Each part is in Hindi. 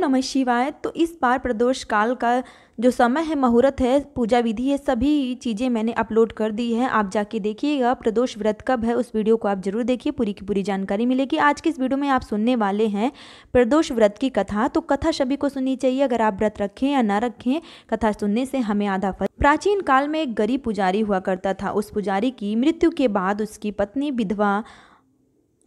नमः शिवाय। तो इस बार प्रदोष काल का जो समय है, मुहूर्त है, पूजा विधि है, सभी चीज़ें मैंने अपलोड कर दी है। आप जाके देखिएगा प्रदोष व्रत कब है, उस वीडियो को आप जरूर देखिए, पूरी की पूरी जानकारी मिलेगी। आज की इस वीडियो में आप सुनने वाले हैं प्रदोष व्रत की कथा। तो कथा सभी को सुननी चाहिए, अगर आप व्रत रखें या ना रखें, कथा सुनने से हमें आधा फल। प्राचीन काल में एक गरीब पुजारी हुआ करता था। उस पुजारी की मृत्यु के बाद उसकी पत्नी विधवा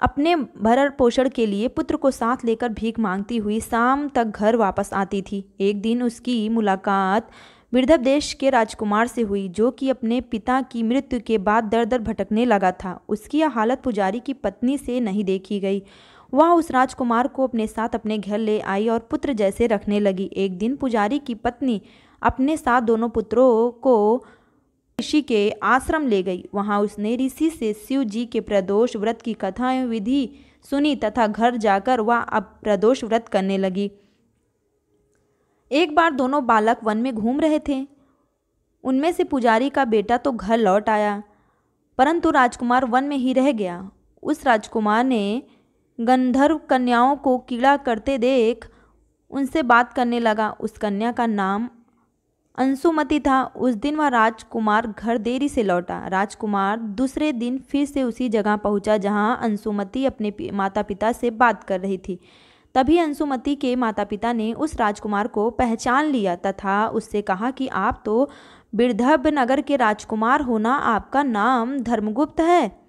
अपने भरण पोषण के लिए पुत्र को साथ लेकर भीख मांगती हुई शाम तक घर वापस आती थी। एक दिन उसकी मुलाकात विदर्भ देश के राजकुमार से हुई, जो कि अपने पिता की मृत्यु के बाद दर दर भटकने लगा था। उसकी यह हालत पुजारी की पत्नी से नहीं देखी गई। वह उस राजकुमार को अपने साथ अपने घर ले आई और पुत्र जैसे रखने लगी। एक दिन पुजारी की पत्नी अपने साथ दोनों पुत्रों को ऋषि के आश्रम ले गई। वहां उसने ऋषि से शिव जी के प्रदोष व्रत की कथा एवं विधि सुनी तथा घर जाकर वह अब प्रदोष व्रत करने लगी। एक बार दोनों बालक वन में घूम रहे थे। उनमें से पुजारी का बेटा तो घर लौट आया, परंतु राजकुमार वन में ही रह गया। उस राजकुमार ने गंधर्व कन्याओं को कीड़ा करते देख उनसे बात करने लगा। उस कन्या का नाम अंशुमति था। उस दिन वह राजकुमार घर देरी से लौटा। राजकुमार दूसरे दिन फिर से उसी जगह पहुंचा जहां अंशुमति अपने माता पिता से बात कर रही थी। तभी अंशुमति के माता पिता ने उस राजकुमार को पहचान लिया तथा उससे कहा कि आप तो बिरधव नगर के राजकुमार हो ना, आपका नाम धर्मगुप्त है।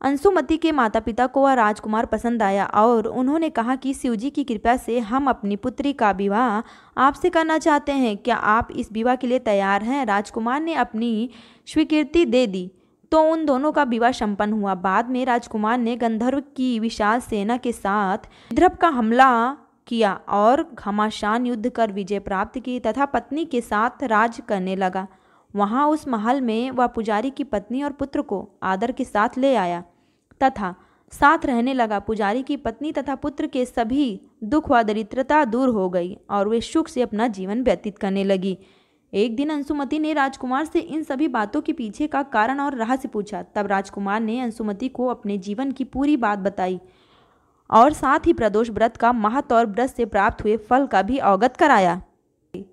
अंशुमति के माता पिता को वह राजकुमार पसंद आया और उन्होंने कहा कि शिवजी की कृपा से हम अपनी पुत्री का विवाह आपसे करना चाहते हैं, क्या आप इस विवाह के लिए तैयार हैं? राजकुमार ने अपनी स्वीकृति दे दी तो उन दोनों का विवाह संपन्न हुआ। बाद में राजकुमार ने गंधर्व की विशाल सेना के साथ विदर्भ का हमला किया और घमासान युद्ध कर विजय प्राप्त की तथा पत्नी के साथ राज करने लगा। वहां उस महल में वह पुजारी की पत्नी और पुत्र को आदर के साथ ले आया तथा साथ रहने लगा। पुजारी की पत्नी तथा पुत्र के सभी दुख व दरिद्रता दूर हो गई और वे सुख से अपना जीवन व्यतीत करने लगी। एक दिन अंशुमति ने राजकुमार से इन सभी बातों के पीछे का कारण और रहस्य पूछा। तब राजकुमार ने अंशुमति को अपने जीवन की पूरी बात बताई और साथ ही प्रदोष व्रत का महत्व और व्रत से प्राप्त हुए फल का भी अवगत कराया।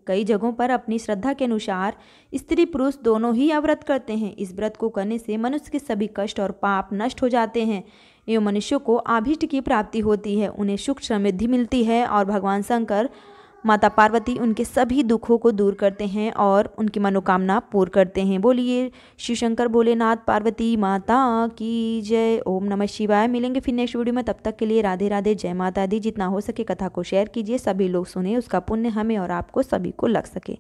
कई जगहों पर अपनी श्रद्धा के अनुसार स्त्री पुरुष दोनों ही व्रत करते हैं। इस व्रत को करने से मनुष्य के सभी कष्ट और पाप नष्ट हो जाते हैं एवं मनुष्यों को अभीष्ट की प्राप्ति होती है, उन्हें सुख समृद्धि मिलती है और भगवान शंकर माता पार्वती उनके सभी दुखों को दूर करते हैं और उनकी मनोकामना पूर्ण करते हैं। बोलिए शिव शंकर भोलेनाथ पार्वती माता की जय। ओम नमः शिवाय। मिलेंगे फिर नेक्स्ट वीडियो में, तब तक के लिए राधे राधे, जय माता दी। जितना हो सके कथा को शेयर कीजिए, सभी लोग सुने, उसका पुण्य हमें और आपको सभी को लग सके।